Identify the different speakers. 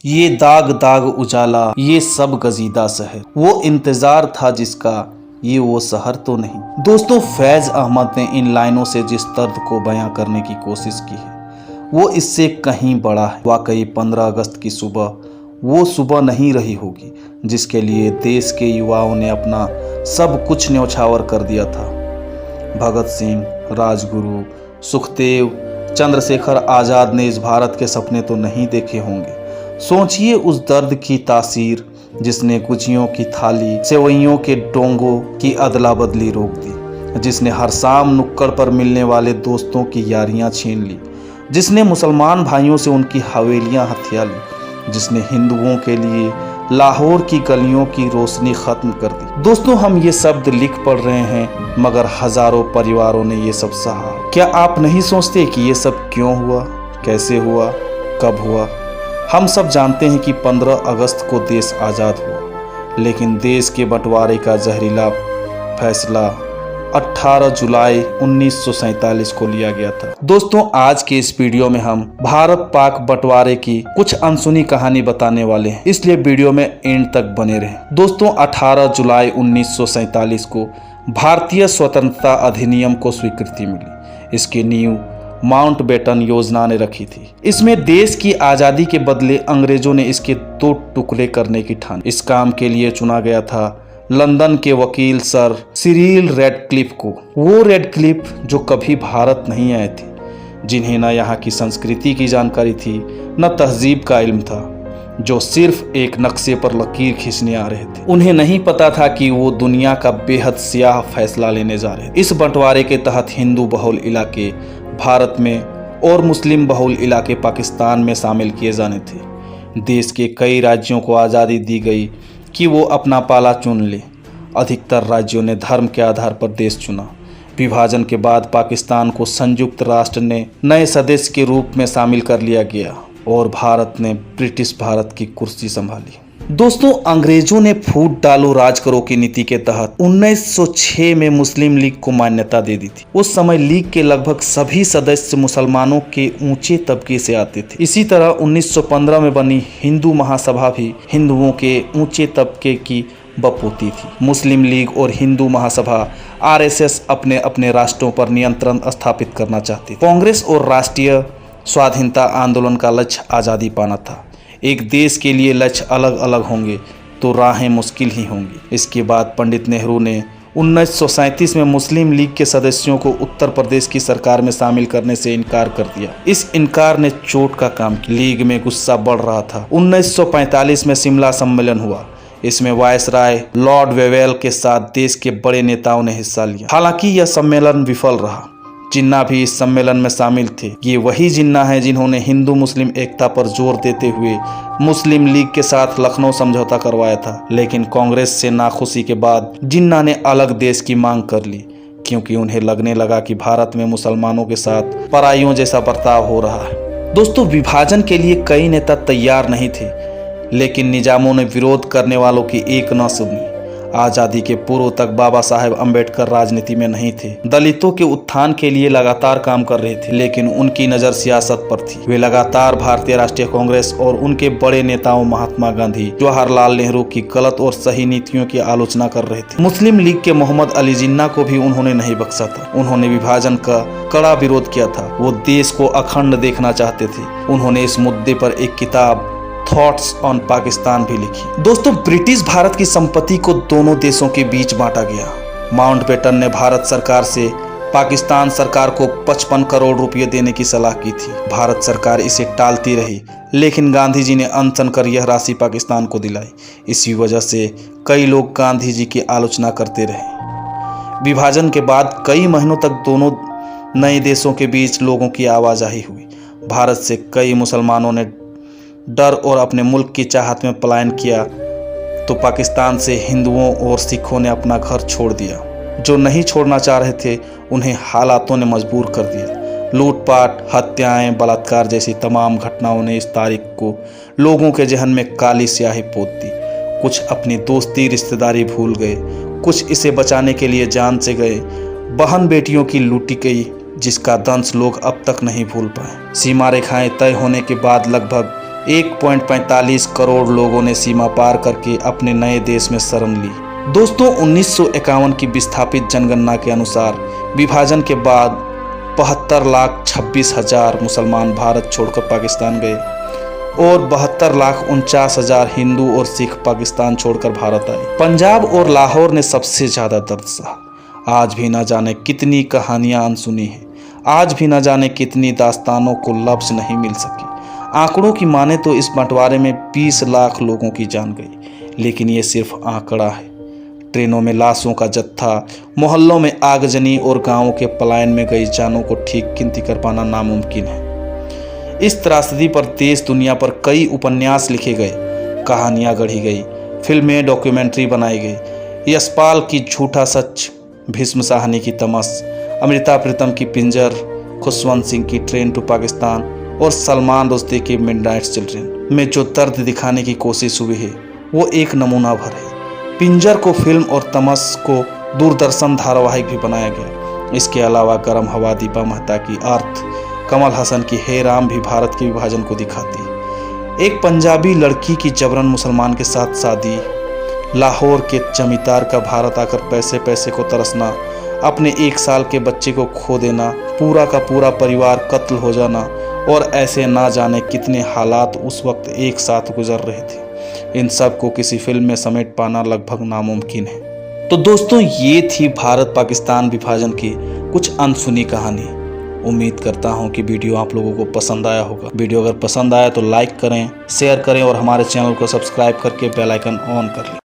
Speaker 1: ये दाग दाग उजाला, ये सब गजीदा शहर, वो इंतजार था जिसका, ये वो शहर तो नहीं। दोस्तों, फैज अहमद ने इन लाइनों से जिस दर्द को बयां करने की कोशिश की है वो इससे कहीं बड़ा है। वाकई 15 अगस्त की सुबह वो सुबह नहीं रही होगी जिसके लिए देश के युवाओं ने अपना सब कुछ न्यौछावर कर दिया था। भगत सिंह, राजगुरु, सुखदेव, चंद्रशेखर आज़ाद ने इस भारत के सपने तो नहीं देखे होंगे। सोचिए उस दर्द की तासीर जिसने गुजियों की थाली, सेवइयों के डोंगों की अदला बदली रोक दी, जिसने हर शाम नुक्कड़ पर मिलने वाले दोस्तों की यारियां छीन ली, जिसने मुसलमान भाइयों से उनकी हवेलियां हथिया ली, जिसने हिंदुओं के लिए लाहौर की गलियों की रोशनी खत्म कर दी। दोस्तों, हम ये शब्द लिख पढ़ रहे हैं मगर हजारों परिवारों ने ये सब सहा। क्या आप नहीं सोचते कि ये सब क्यों हुआ, कैसे हुआ, कब हुआ? हम सब जानते हैं कि 15 अगस्त को देश आज़ाद हुआ, लेकिन देश के बंटवारे का जहरीला फैसला 18 जुलाई 1947 को लिया गया था। दोस्तों, आज के इस वीडियो में हम भारत पाक बंटवारे की कुछ अनसुनी कहानी बताने वाले हैं, इसलिए वीडियो में एंड तक बने रहें। दोस्तों, 18 जुलाई 1947 को भारतीय स्वतंत्रता अधिनियम को स्वीकृति मिली। इसकी नींव माउंटबेटन योजना ने रखी थी। इसमें देश की आज़ादी के बदले अंग्रेजों ने इसके 2 टुकड़े करने की ठानी। इस काम के लिए चुना गया था लंदन के वकील सर सिरिल रेडक्लिफ को। वो रेडक्लिफ जो कभी भारत नहीं आए थे, जिन्हें न यहाँ की संस्कृति की जानकारी थी न तहजीब का इल्म था, जो सिर्फ एक नक्शे पर लकीर खींचने आ रहे थे। उन्हें नहीं पता था कि वो दुनिया का बेहद स्याह फैसला लेने जा रहे थे। इस बंटवारे के तहत हिंदू बहुल इलाके भारत में और मुस्लिम बहुल इलाके पाकिस्तान में शामिल किए जाने थे। देश के कई राज्यों को आज़ादी दी गई कि वो अपना पाला चुन ले। अधिकतर राज्यों ने धर्म के आधार पर देश चुना। विभाजन के बाद पाकिस्तान को संयुक्त राष्ट्र ने नए सदस्य के रूप में शामिल कर लिया गया और भारत ने ब्रिटिश भारत की कुर्सी संभाली। दोस्तों, अंग्रेजों ने फूट डालो राज करो की नीति के तहत 1906 में मुस्लिम लीग को मान्यता दे दी थी। उस समय लीग के लगभग सभी सदस्य मुसलमानों के ऊंचे तबके से आते थे। इसी तरह 1915 में बनी हिंदू महासभा भी हिंदुओं के ऊंचे तबके की बपोती थी। मुस्लिम लीग और हिंदू महासभा RSS अपने अपने राष्ट्रों पर नियंत्रण स्थापित करना चाहती थी। कांग्रेस और राष्ट्रीय स्वाधीनता आंदोलन का लक्ष्य आज़ादी पाना था। एक देश के लिए लक्ष्य अलग अलग होंगे तो राहें मुश्किल ही होंगी। इसके बाद पंडित नेहरू ने 1937 में मुस्लिम लीग के सदस्यों को उत्तर प्रदेश की सरकार में शामिल करने से इनकार कर दिया। इस इनकार ने चोट का काम किया। लीग में गुस्सा बढ़ रहा था। 1945 में शिमला सम्मेलन हुआ। इसमें वायसराय लॉर्ड वेवेल के साथ देश के बड़े नेताओं ने हिस्सा लिया। हालांकि यह सम्मेलन विफल रहा। जिन्ना भी इस सम्मेलन में शामिल थे, ये वही जिन्ना हैं जिन्होंने हिंदू मुस्लिम एकता पर जोर देते हुए मुस्लिम लीग के साथ लखनऊ समझौता करवाया था। लेकिन कांग्रेस से नाखुशी के बाद जिन्ना ने अलग देश की मांग कर ली, क्योंकि उन्हें लगने लगा कि भारत में मुसलमानों के साथ पराइयों जैसा बर्ताव हो रहा है। दोस्तों, विभाजन के लिए कई नेता तैयार नहीं थे, लेकिन निजामों ने विरोध करने वालों की एक न सुनी। आज़ादी के पूर्व तक बाबा साहेब अम्बेडकर राजनीति में नहीं थे। दलितों के उत्थान के लिए लगातार काम कर रहे थे, लेकिन उनकी नज़र सियासत पर थी। वे लगातार भारतीय राष्ट्रीय कांग्रेस और उनके बड़े नेताओं महात्मा गांधी, जवाहरलाल नेहरू की गलत और सही नीतियों की आलोचना कर रहे थे। मुस्लिम लीग के मोहम्मद अली जिन्ना को भी उन्होंने नहीं बख्शा था। उन्होंने विभाजन का कड़ा विरोध किया था। वो देश को अखंड देखना चाहते थे। उन्होंने इस मुद्दे पर एक किताब थॉट्स ऑन पाकिस्तान भी लिखी। दोस्तों, ब्रिटिश भारत की संपत्ति को दोनों देशों के बीच बांटा गया। माउंटबेटन ने भारत सरकार से पाकिस्तान सरकार को 55 करोड़ रुपए देने की सलाह की थी। भारत सरकार इसे टालती रही, लेकिन गांधी जी ने अनशन कर यह राशि पाकिस्तान को दिलाई। इसी वजह से कई लोग गांधी जी की आलोचना करते रहे। विभाजन के बाद कई महीनों तक दोनों नए देशों के बीच लोगों की आवाजाही हुई। भारत से कई मुसलमानों ने डर और अपने मुल्क की चाहत में पलायन किया, तो पाकिस्तान से हिंदुओं और सिखों ने अपना घर छोड़ दिया। जो नहीं छोड़ना चाह रहे थे उन्हें हालातों ने मजबूर कर दिया। लूटपाट, हत्याएं, बलात्कार जैसी तमाम घटनाओं ने इस तारीख को लोगों के जहन में काली स्याही पोत दी। कुछ अपनी दोस्ती रिश्तेदारी भूल गए, कुछ इसे बचाने के लिए जान से गए। बहन बेटियों की लूटी गई, जिसका दंश लोग अब तक नहीं भूल पाए। सीमा रेखाएं तय होने के बाद लगभग 1.45 करोड़ लोगों ने सीमा पार करके अपने नए देश में शरण ली। दोस्तों 1951 की विस्थापित जनगणना के अनुसार विभाजन के बाद 72,26,000 मुसलमान भारत छोड़कर पाकिस्तान गए और 72,49,000 हिंदू और सिख पाकिस्तान छोड़कर भारत आए। पंजाब और लाहौर ने सबसे ज्यादा दर्द सहा। आज भी न जाने कितनी कहानियां अनसुनी हैं, आज भी न जाने कितनी दास्तानों को लफ्ज नहीं मिल सकी। आंकड़ों की माने तो इस बंटवारे में 20 लाख लोगों की जान गई, लेकिन ये सिर्फ आंकड़ा है। ट्रेनों में लाशों का जत्था, मोहल्लों में आगजनी और गांवों के पलायन में गई जानों को ठीक गिनती कर पाना नामुमकिन है। इस त्रासदी पर देश दुनिया पर कई उपन्यास लिखे गए, कहानियां गढ़ी गई, फिल्में डॉक्यूमेंट्री बनाई गई। यशपाल की झूठा सच, भीष्म साहनी की तमस, अमृता प्रीतम की पिंजर, खुशवंत सिंह की ट्रेन टू पाकिस्तान और सलमान रुश्दी की मिडनाइट चिल्ड्रन में जो दर्द दिखाने की कोशिश हुई है वो एक नमूना भर है। पिंजर को फिल्म और तमस को दूरदर्शन धारावाहिक भी बनाया गया। इसके अलावा गर्म हवा दीपा मेहता की अर्थ, कमल हसन की हे राम भी भारत के विभाजन को दिखाती है। एक पंजाबी लड़की की जबरन मुसलमान के साथ शादी, लाहौर के जमींदार का भारत आकर पैसे पैसे को तरसना, अपने 1 साल के बच्चे को खो देना, पूरा का पूरा परिवार कत्ल हो जाना और ऐसे ना जाने कितने हालात उस वक्त एक साथ गुजर रहे थे। इन सब को किसी फिल्म में समेट पाना लगभग नामुमकिन है। तो दोस्तों ये थी भारत पाकिस्तान विभाजन की कुछ अनसुनी कहानी। उम्मीद करता हूँ कि वीडियो आप लोगों को पसंद आया होगा। वीडियो अगर पसंद आया तो लाइक करें, शेयर करें और हमारे चैनल को सब्सक्राइब करके बेल आइकन ऑन कर लें।